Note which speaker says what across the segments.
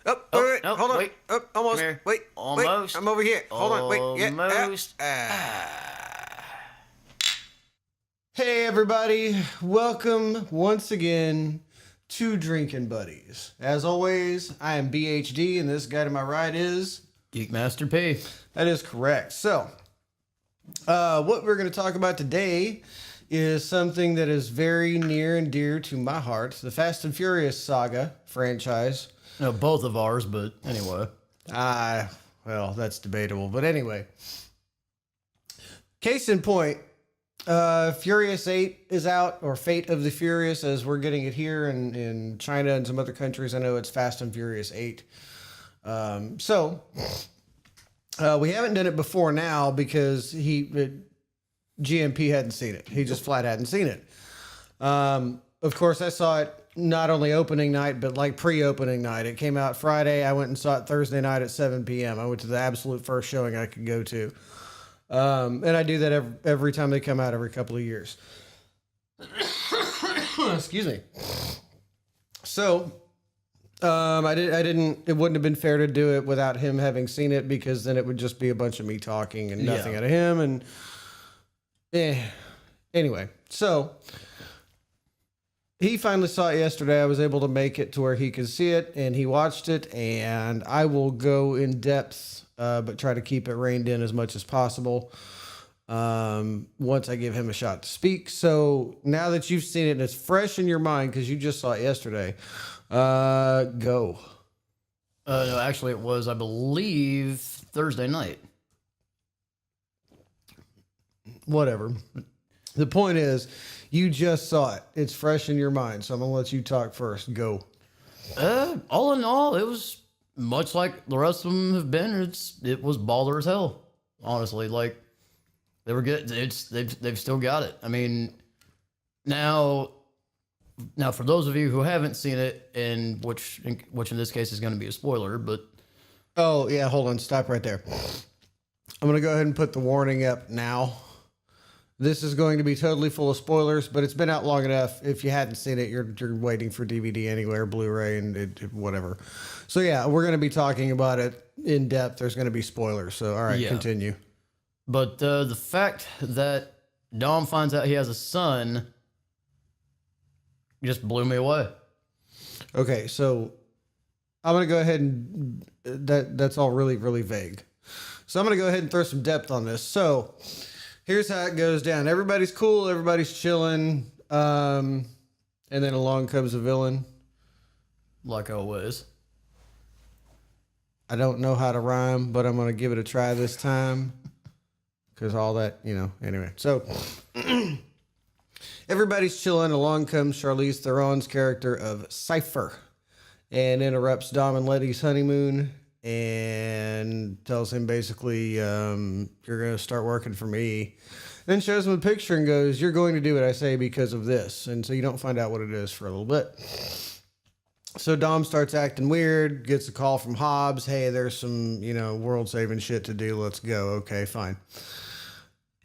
Speaker 1: Oh,
Speaker 2: Oh,
Speaker 1: wait,
Speaker 2: no,
Speaker 1: hold on.
Speaker 2: wait.
Speaker 1: Oh, almost.
Speaker 2: Come here.
Speaker 1: Wait,
Speaker 2: Almost.
Speaker 1: wait. I'm over here. Hold on. Wait. Yeah.
Speaker 2: Almost.
Speaker 1: Hey, everybody. Welcome once again to Drinkin Buddies. As always, I am BHD, and this guy to my right is...
Speaker 2: Geek Master P.
Speaker 1: That is correct. So, what we're going to talk about today is something that is very near and dear to my heart, the Fast and Furious saga franchise.
Speaker 2: No, both of ours, but anyway.
Speaker 1: Well, that's debatable. But anyway, case in point, Furious 8 is out, or Fate of the Furious, as we're getting it here in China and some other countries. I know it's Fast and Furious 8. We haven't done it before now because GMP hadn't seen it. He just flat hadn't seen it. Of course, I saw it not only opening night, but like pre-opening night. It came out Friday. I went and saw it Thursday night at 7 p.m. I went to the absolute first showing I could go to. And I do that every time they come out every couple of years. Excuse me. So, it wouldn't have been fair to do it without him having seen it, because then it would just be a bunch of me talking and nothing out of him. And anyway, so he finally saw it yesterday. I was able to make it to where he could see it, and he watched it, and I will go in depth, but try to keep it reined in as much as possible. Once I give him a shot to speak. So now that you've seen it and it's fresh in your mind, because you just saw it yesterday, go.
Speaker 2: No, actually, it was, I believe, Thursday night.
Speaker 1: Whatever. The point is, you just saw it. It's fresh in your mind, so I'm gonna let you talk first. Go.
Speaker 2: All in all, it was much like the rest of them have been. It was baller as hell, honestly. Like, they were good. They've still got it. I mean, now for those of you who haven't seen it, and which in this case is going to be a spoiler, but
Speaker 1: oh yeah, hold on, stop right there. I'm gonna go ahead and put the warning up now. This is going to be totally full of spoilers, but it's been out long enough. If you hadn't seen it, you're waiting for DVD anyway, or Blu-ray, and whatever. So yeah, we're going to be talking about it in depth. There's going to be spoilers. So all right,
Speaker 2: yeah.
Speaker 1: Continue.
Speaker 2: But the fact that Dom finds out he has a son just blew me away.
Speaker 1: Okay, so I'm going to go ahead and that's all really, really vague. So I'm going to go ahead and throw some depth on this. So here's how it goes down. Everybody's cool. Everybody's chilling. And then along comes a villain.
Speaker 2: Like always.
Speaker 1: I don't know how to rhyme, but I'm going to give it a try this time. Because all that, anyway. So everybody's chilling. Along comes Charlize Theron's character of Cypher and interrupts Dom and Letty's honeymoon and tells him basically, you're going to start working for me. Then shows him a picture and goes, you're going to do what I say because of this. And so you don't find out what it is for a little bit. So Dom starts acting weird, gets a call from Hobbs. Hey, there's some, world-saving shit to do. Let's go. Okay, fine.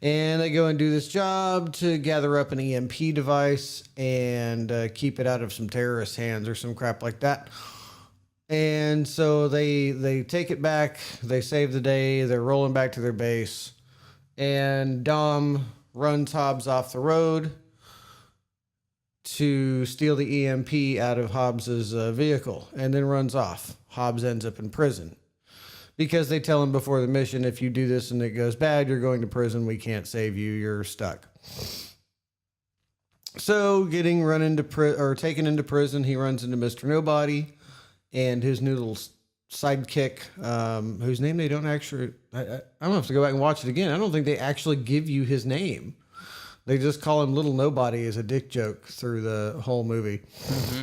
Speaker 1: And they go and do this job to gather up an EMP device and keep it out of some terrorist hands or some crap like that. And so they take it back. They save the day. They're rolling back to their base. And Dom runs Hobbs off the road to steal the EMP out of Hobbs's vehicle and then runs off. Hobbs ends up in prison because they tell him before the mission, if you do this and it goes bad, you're going to prison. We can't save you. You're stuck. So getting taken into prison, he runs into Mr. Nobody and his new little sidekick, whose name they don't actually, I'm going to have to go back and watch it again. I don't think they actually give you his name. They just call him Little Nobody as a dick joke through the whole movie. Mm-hmm.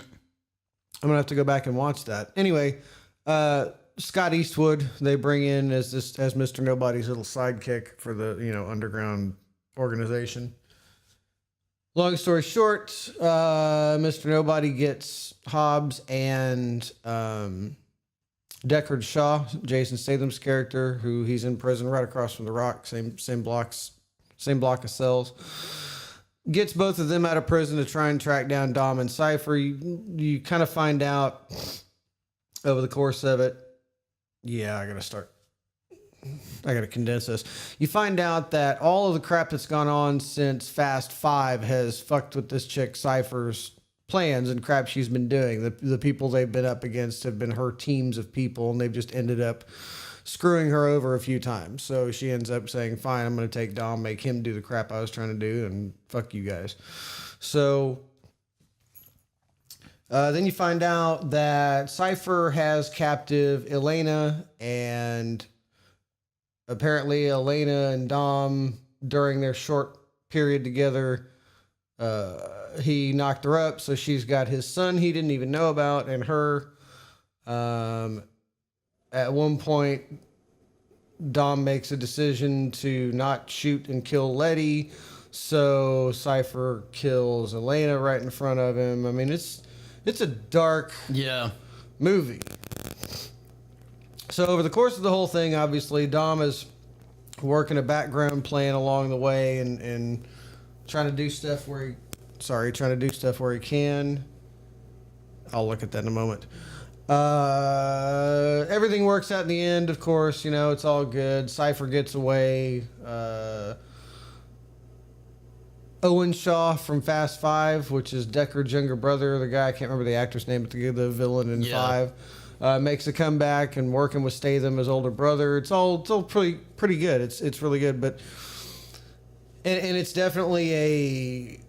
Speaker 1: I'm going to have to go back and watch that. Anyway, Scott Eastwood, they bring in as Mr. Nobody's little sidekick for the, underground organization. Long story short, Mr. Nobody gets Hobbs and Deckard Shaw, Jason Statham's character, who he's in prison right across from The Rock, same block of cells. Gets both of them out of prison to try and track down Dom and Cypher. You kind of find out over the course of it, yeah, I gotta condense this. You find out that all of the crap that's gone on since Fast Five has fucked with this chick Cypher's plans and crap she's been doing. The people they've been up against have been her teams of people, and they've just ended up screwing her over a few times. So she ends up saying, fine, I'm going to take Dom, make him do the crap I was trying to do, and fuck you guys. So then you find out that Cypher has captive Elena, and apparently Elena and Dom, during their short period together, he knocked her up, so she's got his son he didn't even know about, and her. At one point, Dom makes a decision to not shoot and kill Letty, so Cypher kills Elena right in front of him. I mean, it's a dark movie. So over the course of the whole thing, obviously, Dom is working a background plan along the way and trying to do stuff where he can. I'll look at that in a moment. Everything works out in the end, of course, it's all good. Cypher gets away. Owen Shaw from Fast Five, which is Deckard's younger brother, the guy, I can't remember the actor's name, but the villain in Five, makes a comeback and working with Statham, his older brother. It's all pretty good. It's really good, but and it's definitely a,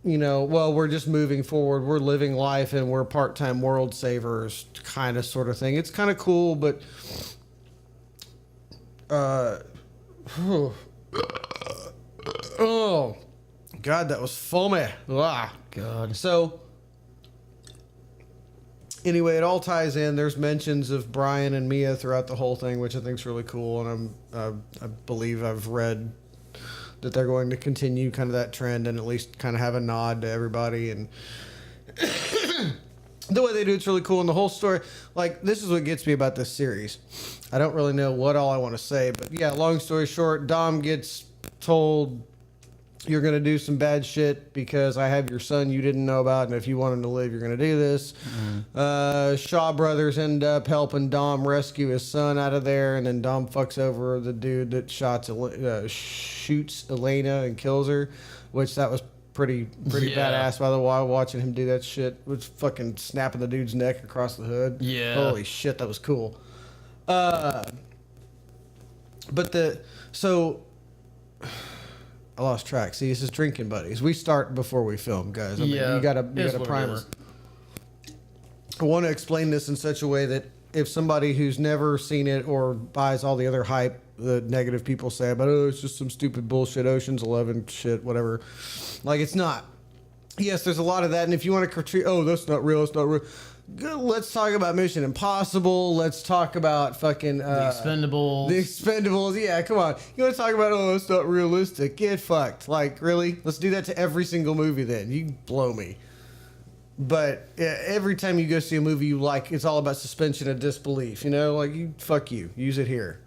Speaker 1: well, we're just moving forward. We're living life and we're part-time world savers kind of sort of thing. It's kind of cool, but oh God, that was foamy. Ah.
Speaker 2: God.
Speaker 1: So anyway, it all ties in. There's mentions of Brian and Mia throughout the whole thing, which I think is really cool. And I believe I've read that they're going to continue kind of that trend and at least kind of have a nod to everybody. And the way they do it's really cool. And the whole story, like, this is what gets me about this series. I don't really know what all I want to say, but yeah, long story short, Dom gets told, you're going to do some bad shit because I have your son you didn't know about, and if you want him to live, you're going to do this. Shaw brothers end up helping Dom rescue his son out of there, and then Dom fucks over the dude that shoots Elena and kills her, which that was pretty badass, by the way, watching him do that shit. Was fucking snapping the dude's neck across the hood.
Speaker 2: Yeah.
Speaker 1: Holy shit, that was cool. I lost track. See, this is Drinkin Buddies. We start before we film, guys. I mean, you got a primer. I want to explain this in such a way that if somebody who's never seen it or buys all the other hype the negative people say about, it's just some stupid bullshit, Ocean's 11 shit, whatever. Like, it's not. Yes, there's a lot of that, and if you want to critique, that's not real, it's not real. Good, let's talk about Mission Impossible. Let's talk about fucking
Speaker 2: The Expendables.
Speaker 1: The Expendables. Yeah, come on. You want to talk about, it's not realistic? Get fucked. Like, really? Let's do that to every single movie then. You blow me. But every time you go see a movie you like, it's all about suspension of disbelief. Fuck you. Use it here.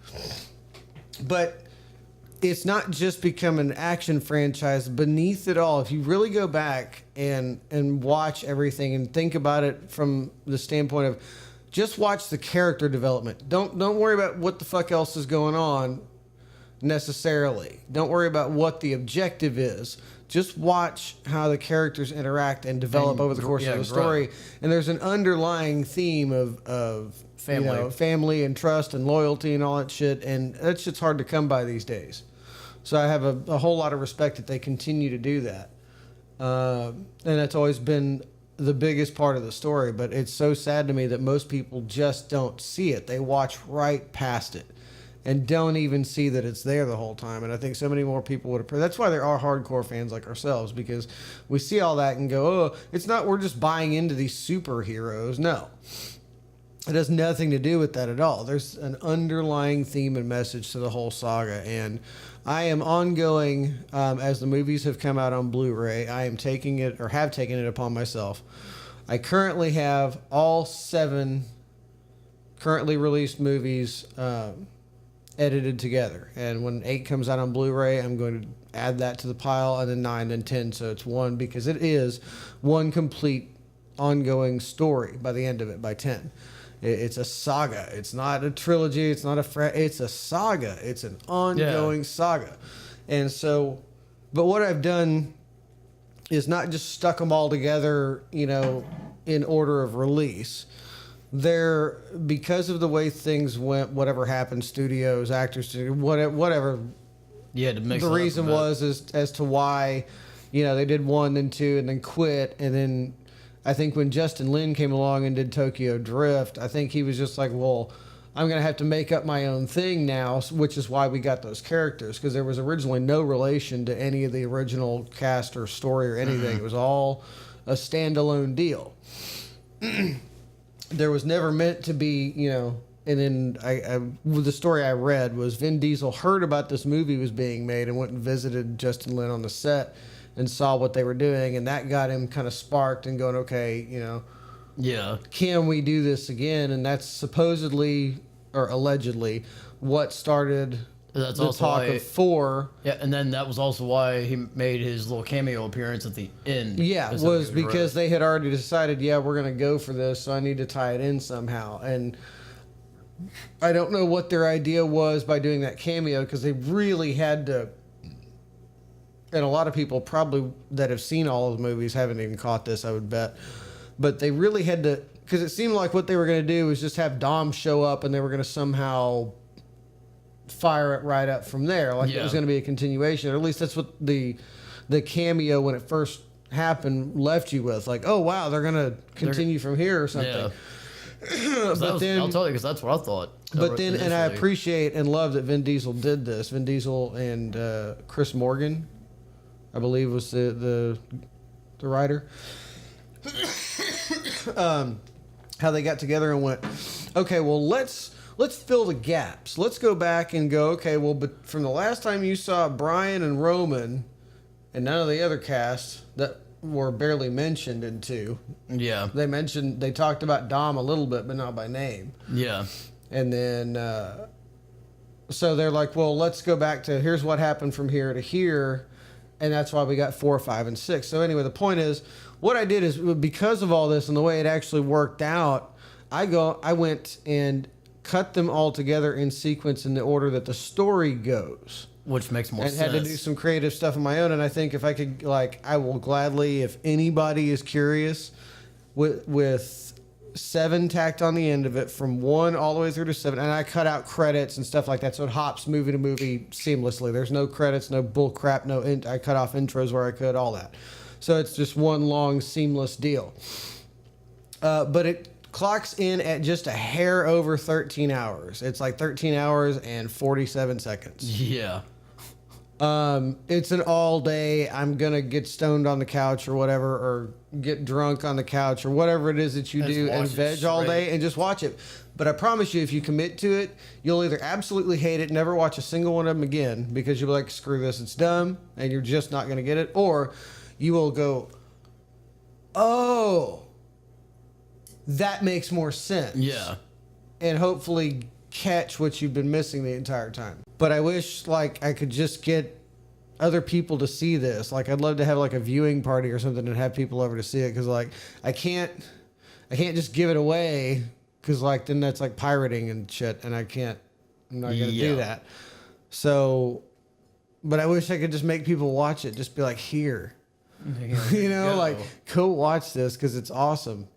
Speaker 1: But it's not just become an action franchise. Beneath it all, if you really go back and watch everything and think about it from the standpoint of just watch the character development. Don't worry about what the fuck else is going on necessarily. Don't worry about what the objective is. Just watch how the characters interact and develop over the course of the story. And there's an underlying theme of
Speaker 2: family,
Speaker 1: family and trust and loyalty and all that shit. And that shit's hard to come by these days. So I have a whole lot of respect that they continue to do that. And that's always been the biggest part of the story. But it's so sad to me that most people just don't see it. They watch right past it and don't even see that it's there the whole time. And I think so many more people would have. That's why there are hardcore fans like ourselves, because we see all that and go, it's not, we're just buying into these superheroes. No. It has nothing to do with that at all. There's an underlying theme and message to the whole saga. And I am ongoing, as the movies have come out on Blu-ray, I am taking it, or have taken it upon myself. I currently have all 7 currently released movies edited together. And when 8 comes out on Blu-ray, I'm going to add that to the pile, and then 9 and 10. So it's one, because it is one complete ongoing story by the end of it, by 10. It's a saga. It's not a trilogy. It's not it's a saga. It's an ongoing saga. And so, but what I've done is not just stuck them all together, you know, in order of release. They're, because of the way things went, whatever happened, studios, actors, whatever.
Speaker 2: Yeah, to mix
Speaker 1: the
Speaker 2: it up
Speaker 1: reason
Speaker 2: a bit.
Speaker 1: was as to why, you know, they did 1, then 2, and then quit. And then I think when Justin Lin came along and did Tokyo Drift, I think he was just like, well, I'm going to have to make up my own thing now, which is why we got those characters, because there was originally no relation to any of the original cast or story or anything. It was all a standalone deal. There was never meant to be, you know. And then the story I read was Vin Diesel heard about this movie was being made and went and visited Justin Lin on the set and saw what they were doing, and that got him kind of sparked and going, okay, you know,
Speaker 2: Yeah.
Speaker 1: can we do this again? And that's supposedly or allegedly what started
Speaker 2: That's
Speaker 1: the
Speaker 2: also
Speaker 1: talk
Speaker 2: why,
Speaker 1: of 4.
Speaker 2: Yeah, and then that was also why he made his little cameo appearance at the end.
Speaker 1: Yeah, was because they had already decided, yeah, we're going to go for this, so I need to tie it in somehow. And I don't know what their idea was by doing that cameo, because they really had to. And a lot of people probably that have seen all of the movies haven't even caught this, I would bet. But they really had to, because it seemed like what they were going to do was just have Dom show up and they were going to somehow fire it right up from there. Like it was going to be a continuation. Or at least that's what the cameo when it first happened left you with. Like, oh, wow, they're going to continue from here or something.
Speaker 2: Yeah.
Speaker 1: But then,
Speaker 2: I'll tell you, because that's what I thought.
Speaker 1: but then, and I
Speaker 2: initially.
Speaker 1: appreciate and love that Vin Diesel did this. Vin Diesel and Chris Morgan, I believe, was the writer. How they got together and went, okay, well, let's fill the gaps. Let's go back and go, okay, well, but from the last time you saw Brian and Roman and none of the other cast that were barely mentioned in 2.
Speaker 2: Yeah.
Speaker 1: They talked about Dom a little bit, but not by name.
Speaker 2: Yeah.
Speaker 1: And then, so they're like, well, let's go back to here's what happened from here to here. And that's why we got 4, 5, and 6. So anyway, the point is, what I did is, because of all this and the way it actually worked out, I went and cut them all together in sequence in the order that the story goes.
Speaker 2: Which makes more
Speaker 1: And
Speaker 2: sense.
Speaker 1: had to do some creative stuff of my own. And I think if I could, like, I will gladly, if anybody is curious, with 7 tacked on the end of it, from 1 all the way through to 7, and I cut out credits and stuff like that, so it hops movie to movie seamlessly. There's no credits, no bull crap, I cut off intros where I could, all that. So it's just one long seamless deal. But it clocks in at just a hair over 13 hours. It's like 13 hours and 47 seconds.
Speaker 2: Yeah.
Speaker 1: It's an all day, I'm going to get stoned on the couch or whatever, or get drunk on the couch or whatever it is that you do and veg all day and just watch it. But I promise you, if you commit to it, you'll either absolutely hate it, never watch a single one of them again because you'll be like, screw this, it's dumb, and you're just not going to get it. Or you will go, oh, that makes more sense.
Speaker 2: Yeah.
Speaker 1: And hopefully catch what you've been missing the entire time. But I wish, like, I could just get other people to see this. Like, I'd love to have like a viewing party or something and have people over to see it, because like I can't just give it away, because like then that's like pirating and shit, and I'm not gonna do that. So, but I wish I could just make people watch it. Just be like, here, you know, like, go watch this because it's awesome.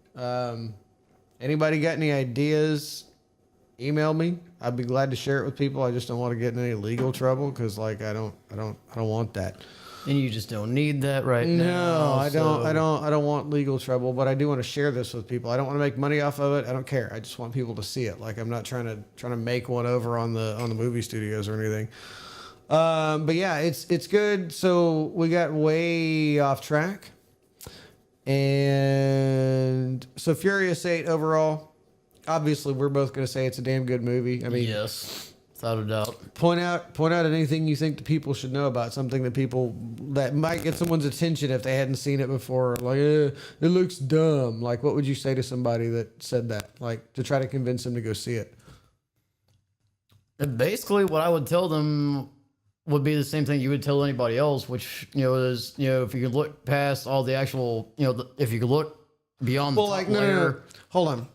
Speaker 1: Anybody got any ideas? Email me. I'd be glad to share it with people. I just don't want to get in any legal trouble, because like I don't want that.
Speaker 2: And you just don't need that right
Speaker 1: No,
Speaker 2: now.
Speaker 1: I don't want legal trouble, but I do want to share this with people. I don't want to make money off of it. I don't care. I just want people to see it. Like, I'm not trying to make one over on the movie studios or anything. But yeah, it's good. So we got way off track. And so Furious 8 overall, obviously we're both going to say it's a damn good movie. I mean,
Speaker 2: yes, without a doubt.
Speaker 1: Point out anything you think the people should know about, something that might get someone's attention if they hadn't seen it before. Like, it looks dumb. Like, what would you say to somebody that said that? Like, to try to convince them to go see it?
Speaker 2: And basically, what I would tell them would be the same thing you would tell anybody else, which, is, if you could look past all the actual, if you could look beyond the top
Speaker 1: no,
Speaker 2: layer.
Speaker 1: hold on.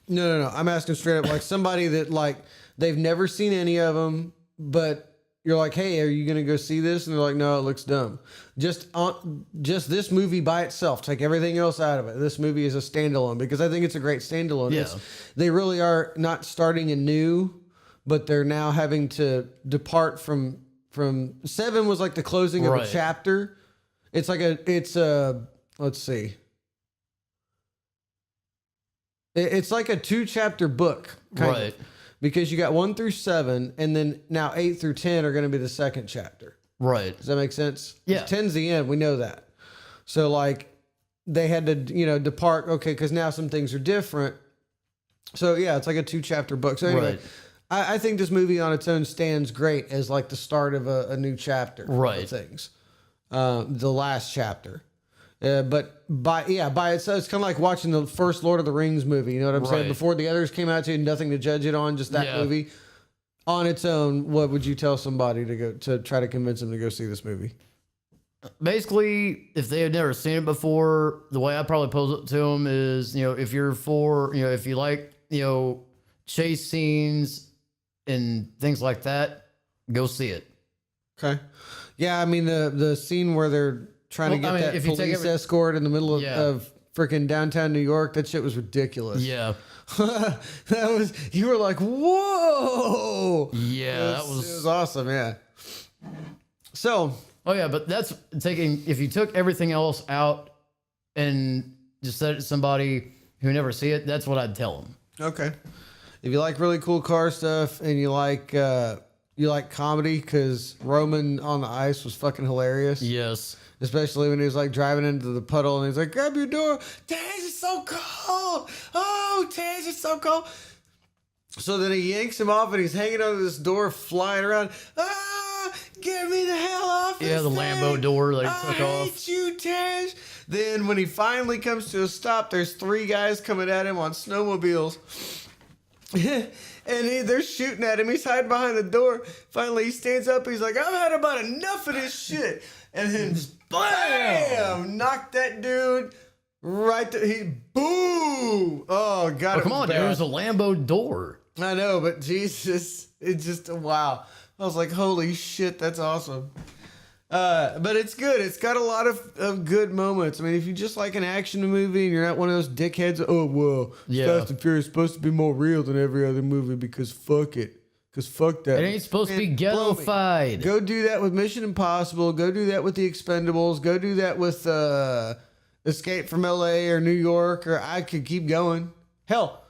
Speaker 1: No. I'm asking straight up, like somebody that like they've never seen any of them, but you're like, hey, are you gonna go see this? And they're like, no, it looks dumb. Just this movie by itself. Take everything else out of it. This movie is a standalone because I think it's a great standalone.
Speaker 2: Yeah.
Speaker 1: They really are not starting anew, but they're now having to depart from 7 was like the closing of a
Speaker 2: Right.
Speaker 1: chapter. It's let's see. It's like a 2-chapter book, kind
Speaker 2: Right.
Speaker 1: of, because you got 1 through 7, and then now 8 through 10 are going to be the second chapter.
Speaker 2: Right.
Speaker 1: Does that make sense? 'Cause
Speaker 2: Yeah.
Speaker 1: 10's the end. We know that. So like they had to, depart. Okay, because now some things are different. So yeah, it's like a 2-chapter book. So anyway,
Speaker 2: Right.
Speaker 1: I think this movie on its own stands great as like the start of a new chapter.
Speaker 2: Right.
Speaker 1: Of things. The last chapter. But by itself, it's kind of like watching the first Lord of the Rings movie. You know what I'm saying?
Speaker 2: Right.
Speaker 1: Before the others came out, you had nothing to judge it on, just that
Speaker 2: Yeah.
Speaker 1: movie. On its own, what would you tell somebody to try to convince them to go see this movie?
Speaker 2: Basically, if they had never seen it before, the way I probably pose it to them is, if you're if you like, chase scenes and things like that, go see it.
Speaker 1: Okay. Yeah, I mean the scene where they're trying to get that
Speaker 2: if you take
Speaker 1: police escort in the middle
Speaker 2: Yeah.
Speaker 1: of freaking downtown New York, that shit was ridiculous.
Speaker 2: Yeah.
Speaker 1: You were like, whoa.
Speaker 2: Yeah.
Speaker 1: It was awesome, yeah. So
Speaker 2: Oh yeah, but that's if you took everything else out and just said it to somebody who never see it, that's what I'd tell them.
Speaker 1: okay. If you like really cool car stuff and you like comedy, because Roman on the ice was fucking hilarious.
Speaker 2: Yes.
Speaker 1: Especially when he was like driving into the puddle and he's like, grab your door. Tej, it's so cold. Oh, Tej, it's so cold. So then he yanks him off and he's hanging over this door, flying around. Ah, get me the hell off.
Speaker 2: Yeah, the
Speaker 1: this
Speaker 2: Lambo
Speaker 1: thing.
Speaker 2: door they
Speaker 1: I
Speaker 2: took
Speaker 1: hate
Speaker 2: off.
Speaker 1: you, Tej. Then when he finally comes to a stop, there's 3 guys coming at him on snowmobiles. And they're shooting at him. He's hiding behind the door. Finally, he stands up. He's like, I've had about enough of this shit. And then, bam! Knocked that dude right there. Boom! Oh, God.
Speaker 2: Oh, come on, dude. It was a Lambo door.
Speaker 1: I know, but Jesus, it's just, wow. I was like, holy shit, that's awesome. But it's good. It's got a lot of good moments. I mean, if you just like an action movie and you're not one of those dickheads, oh, well,
Speaker 2: Yeah.
Speaker 1: Fast and Furious is supposed to be more real than every other movie because fuck it. Because fuck that.
Speaker 2: It ain't supposed to be
Speaker 1: Man, blow me.
Speaker 2: ghetto-fied.
Speaker 1: Go do that with Mission Impossible. Go do that with The Expendables. Go do that with Escape from LA or New York, or I could keep going. Hell,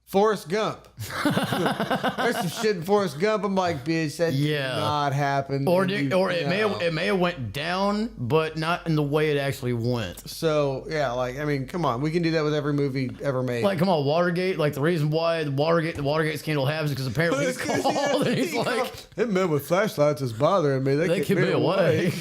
Speaker 1: Forrest Gump. There's some shit in Forrest Gump. I'm like, bitch, that
Speaker 2: Yeah.
Speaker 1: did not happen.
Speaker 2: Or
Speaker 1: And
Speaker 2: it may have went down, but not in the way it actually went.
Speaker 1: So yeah, like I mean, come on, we can do that with every movie ever made.
Speaker 2: Like, come on, Watergate. Like, the reason why the Watergate scandal happens is because apparently he's called and he's like,
Speaker 1: that man with flashlights is bothering me.
Speaker 2: They keep me awake.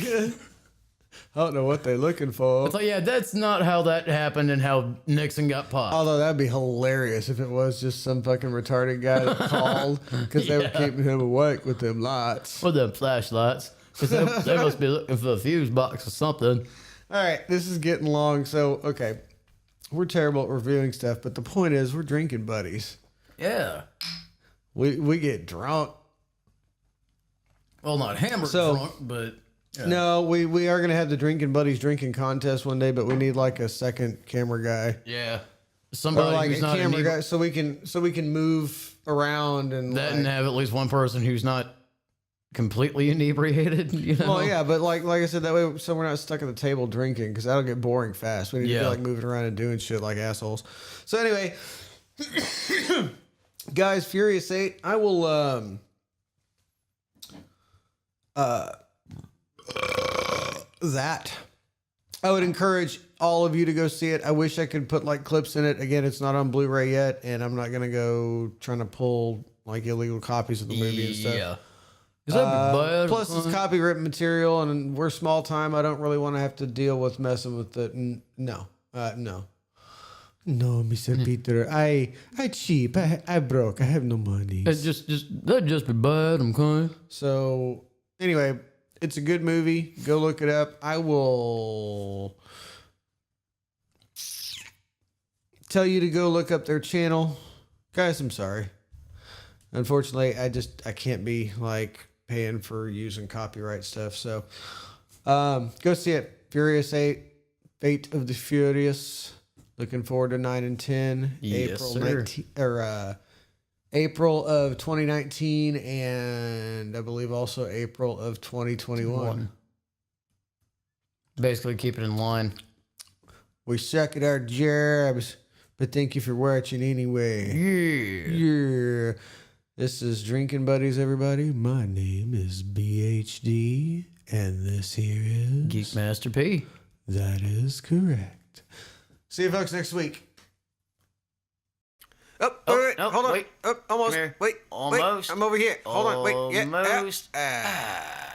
Speaker 1: I don't know what they're looking for.
Speaker 2: it's like, yeah, that's not how that happened and how Nixon got popped.
Speaker 1: Although that'd be hilarious if it was just some fucking retarded guy that called because they were keeping him awake with them lights.
Speaker 2: With them flashlights. Because they must be looking for a fuse box or something.
Speaker 1: All right, this is getting long. So, okay, we're terrible at reviewing stuff, but the point is we're drinking buddies.
Speaker 2: Yeah.
Speaker 1: We get drunk.
Speaker 2: Well, not hammered drunk, but... Yeah.
Speaker 1: No, we are going to have the Drinkin Buddies drinking contest one day, but we need like a second camera guy.
Speaker 2: Yeah.
Speaker 1: Or
Speaker 2: Somebody
Speaker 1: like
Speaker 2: who's
Speaker 1: a
Speaker 2: not
Speaker 1: camera guy so we can move around and
Speaker 2: that
Speaker 1: like,
Speaker 2: and have at least one person who's not completely inebriated, you know?
Speaker 1: well, yeah, but like I said, that way so we're not stuck at the table drinking because that'll get boring fast. We need to be like moving around and doing shit like assholes. So anyway, guys, Furious 8, I will that I would encourage all of you to go see it. I wish I could put like clips in it. Again, it's not on Blu-ray yet, and I'm not gonna go trying to pull like illegal copies of the movie and stuff.
Speaker 2: Yeah. Is that bad?
Speaker 1: Plus, it's copyright material, and we're small time. I don't really want to have to deal with messing with it. No. No, Mr. Peter. I cheap. I broke. I have no money.
Speaker 2: That'd just be bad, okay?
Speaker 1: So anyway, it's a good movie. Go look it up. I will tell you to go look up their channel. Guys, I'm sorry. Unfortunately, I can't be like paying for using copyright stuff. So, go see it. Furious 8, Fate of the Furious. Looking forward to 9 and 10.
Speaker 2: Yes,
Speaker 1: April
Speaker 2: sir.
Speaker 1: 19 or April of 2019, and I believe also April of 2021.
Speaker 2: Basically, keep it in line.
Speaker 1: We suck at our jobs, but thank you for watching anyway.
Speaker 2: Yeah.
Speaker 1: Yeah. This is Drinking Buddies, everybody. My name is BHD, and this here is
Speaker 2: Geek Master P.
Speaker 1: That is correct. See you folks next week. Oh, wait,
Speaker 2: no,
Speaker 1: hold on.
Speaker 2: wait.
Speaker 1: Oh, almost.
Speaker 2: Come here.
Speaker 1: Wait,
Speaker 2: Almost.
Speaker 1: Wait, I'm over here. Hold on. Wait. Yeah.
Speaker 2: Almost.
Speaker 1: Ah.